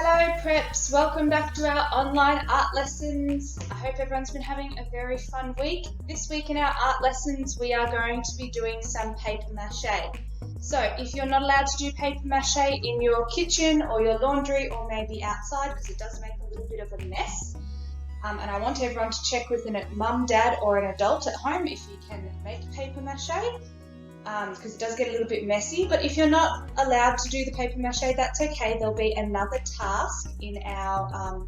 Hello preps, welcome back to our online art lessons. I hope everyone's been having a very fun week. This week in our art lessons we are going to be doing some paper mache. So if you're not allowed to do paper mache in your kitchen or your laundry or maybe outside because it does make a little bit of a mess, and I want everyone to check with a mum, dad or an adult at home if you can make paper mache. Because it does get a little bit messy, but if you're not allowed to do the paper mache, that's okay. There'll be another task in our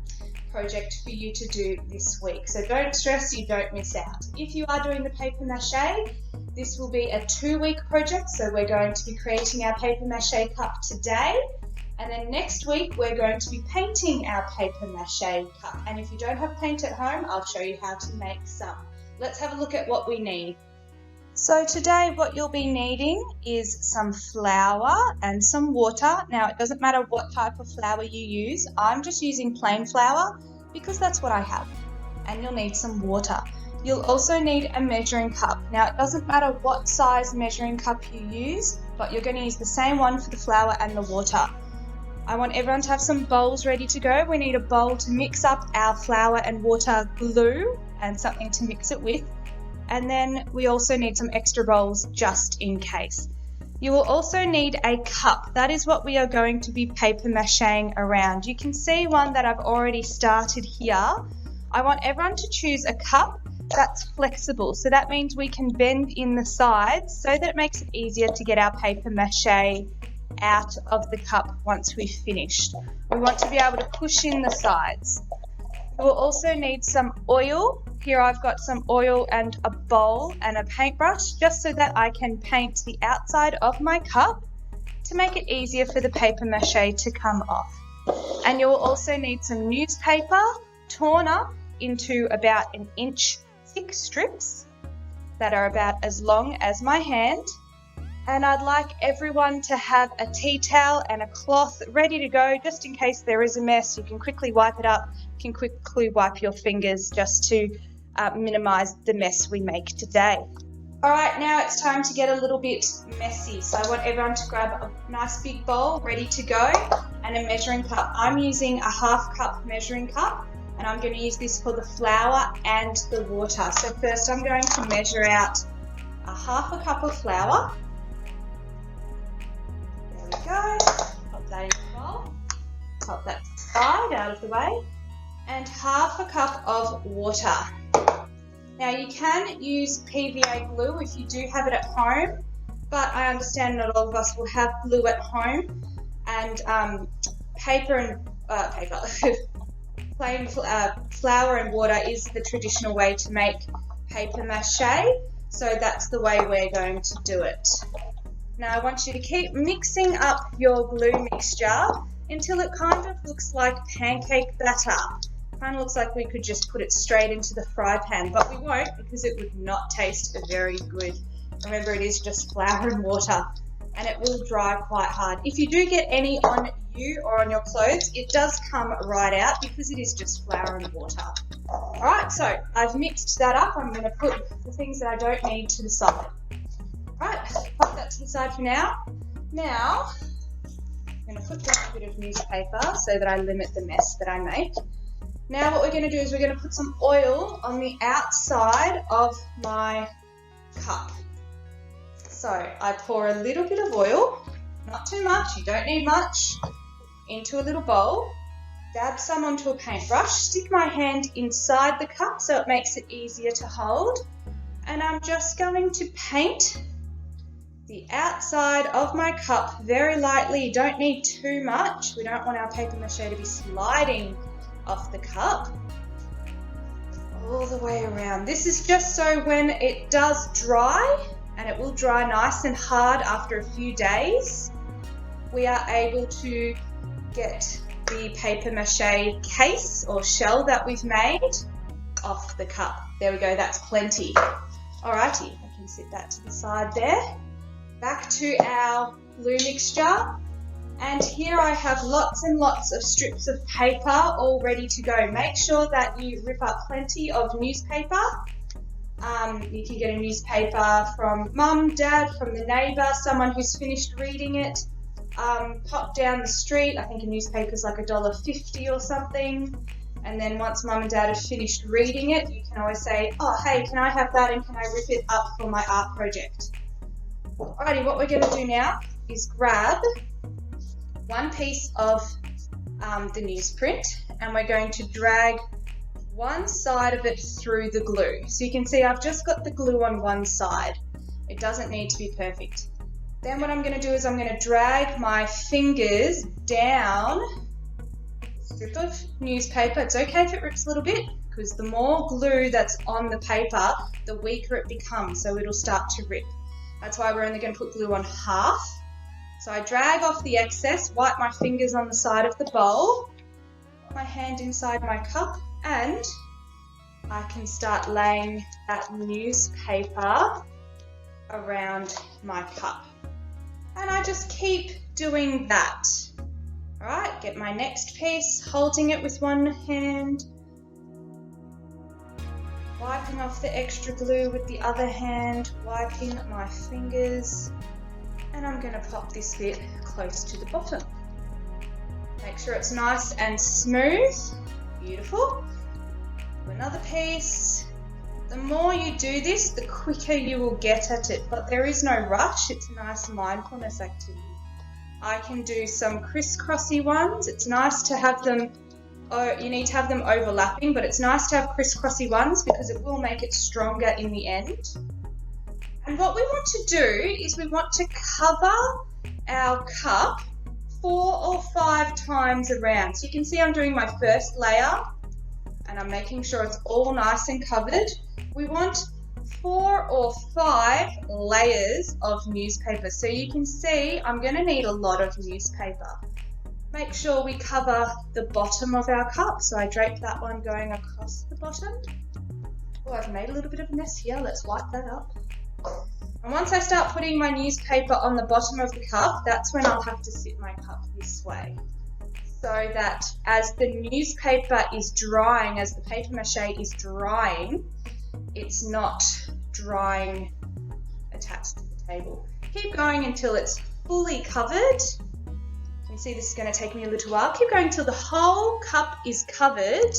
project for you to do this week. So don't stress, you don't miss out. If you are doing the paper mache, this will be a 2-week project. So we're going to be creating our paper mache cup today. And then next week, we're going to be painting our paper mache cup. And if you don't have paint at home, I'll show you how to make some. Let's have a look at what we need. So today what you'll be needing is some flour and some water. Now it doesn't matter what type of flour you use. I'm just using plain flour because that's what I have. And you'll need some water. You'll also need a measuring cup. Now it doesn't matter what size measuring cup you use, but you're going to use the same one for the flour and the water. I want everyone to have some bowls ready to go. We need a bowl to mix up our flour and water glue and something to mix it with. And then we also need some extra bowls just in case. You will also need a cup. That is what we are going to be paper macheing around. You can see one that I've already started here. I want everyone to choose a cup that's flexible. So that means we can bend in the sides so that it makes it easier to get our paper mache out of the cup once we've finished. We want to be able to push in the sides. We'll also need some oil. Here I've got some oil and a bowl and a paintbrush just so that I can paint the outside of my cup to make it easier for the paper mache to come off. And you'll also need some newspaper torn up into about 1 inch thick strips that are about as long as my hand. And I'd like everyone to have a tea towel and a cloth ready to go just in case there is a mess. You can quickly wipe it up. You can quickly wipe your fingers just to minimize the mess we make today. All right, now it's time to get a little bit messy. So I want everyone to grab a nice big bowl ready to go and a measuring cup. I'm using a 1/2 cup measuring cup and I'm going to use this for the flour and the water. So first I'm going to measure out a 1/2 cup of flour. There we go. Pop that in the bowl. Pop that to the side out of the way. And 1/2 cup of water. Now you can use PVA glue if you do have it at home, but I understand not all of us will have glue at home, and plain flour and water is the traditional way to make paper mache, so that's the way we're going to do it. Now I want you to keep mixing up your glue mixture until it kind of looks like pancake batter. Kind of looks like we could just put it straight into the fry pan, but we won't because it would not taste very good. Remember, it is just flour and water and it will dry quite hard. If you do get any on you or on your clothes, it does come right out because it is just flour and water. Alright, so I've mixed that up. I'm going to put the things that I don't need to the side. Alright, pop that to the side for now. Now, I'm going to put down a bit of newspaper so that I limit the mess that I make. Now what we're going to do is we're going to put some oil on the outside of my cup. So I pour a little bit of oil, not too much, you don't need much, into a little bowl, dab some onto a paintbrush, stick my hand inside the cup so it makes it easier to hold, and I'm just going to paint the outside of my cup very lightly. You don't need too much, we don't want our paper mache to be sliding off the cup all the way around. This is just so when it does dry, and it will dry nice and hard after a few days, we are able to get the paper mache case or shell that we've made off the cup. There we go, that's plenty. Alrighty, I can sit that to the side there. Back to our glue mixture. And here I have lots and lots of strips of paper all ready to go. Make sure that you rip up plenty of newspaper. You can get a newspaper from mum, dad, from the neighbour, someone who's finished reading it. pop down the street. I think a newspaper's like $1.50 or something. And then once Mum and Dad have finished reading it, you can always say, oh, hey, can I have that and can I rip it up for my art project? Alrighty, what we're going to do now is grab one piece of the newsprint and we're going to drag one side of it through the glue. So you can see I've just got the glue on one side. It doesn't need to be perfect. Then what I'm going to do is I'm going to drag my fingers down a strip of newspaper. It's okay if it rips a little bit because the more glue that's on the paper, the weaker it becomes, so it'll start to rip. That's why we're only going to put glue on half. So I drag off the excess, wipe my fingers on the side of the bowl, put my hand inside my cup, and I can start laying that newspaper around my cup. And I just keep doing that. Alright, get my next piece, holding it with one hand, wiping off the extra glue with the other hand, wiping my fingers, and I'm going to pop this bit close to the bottom. Make sure it's nice and smooth. Beautiful. Do another piece. The more you do this, the quicker you will get at it, but there is no rush. It's a nice mindfulness activity. I can do some crisscrossy ones. It's nice to have them, you need to have them overlapping, but it's nice to have crisscrossy ones because it will make it stronger in the end. And what we want to do is we want to cover our cup 4 or 5 times around. So you can see I'm doing my first layer and I'm making sure it's all nice and covered. We want 4 or 5 layers of newspaper. So you can see I'm going to need a lot of newspaper. Make sure we cover the bottom of our cup. So I drape that one going across the bottom. Oh, I've made a little bit of a mess here. Let's wipe that up. And once I start putting my newspaper on the bottom of the cup, that's when I'll have to sit my cup this way. So that as the newspaper is drying, as the paper mache is drying, it's not drying attached to the table. Keep going until it's fully covered. You can see this is going to take me a little while. Keep going until the whole cup is covered.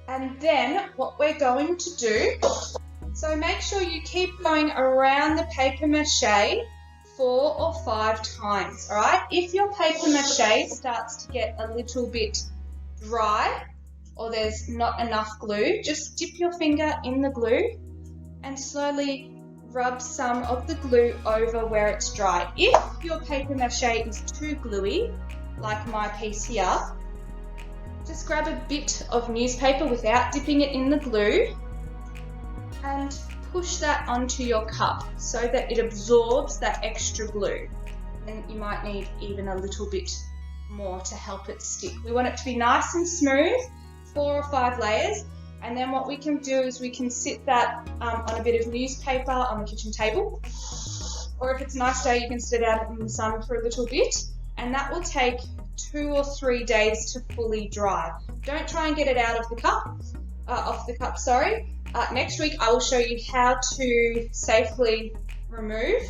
And then what we're going to do, so make sure you keep going around the paper mache 4 or 5 times, all right? If your paper mache starts to get a little bit dry or there's not enough glue, just dip your finger in the glue and slowly rub some of the glue over where it's dry. If your paper mache is too gluey, like my piece here, just grab a bit of newspaper without dipping it in the glue and push that onto your cup so that it absorbs that extra glue. And you might need even a little bit more to help it stick. We want it to be nice and smooth, 4 or 5 layers, and then what we can do is we can sit that on a bit of newspaper on the kitchen table, or if it's a nice day you can sit out in the sun for a little bit, and that will take 2 or 3 days to fully dry. Don't try and get it out of the cup, off the cup, sorry. Next week I will show you how to safely remove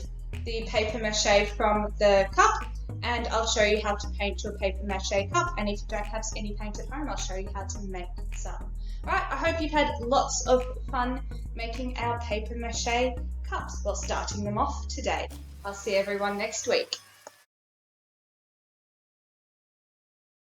the paper mache from the cup, and I'll show you how to paint your paper mache cup, and if you don't have any paint at home, I'll show you how to make some. Alright, I hope you've had lots of fun making our paper mache cups while starting them off today. I'll see everyone next week.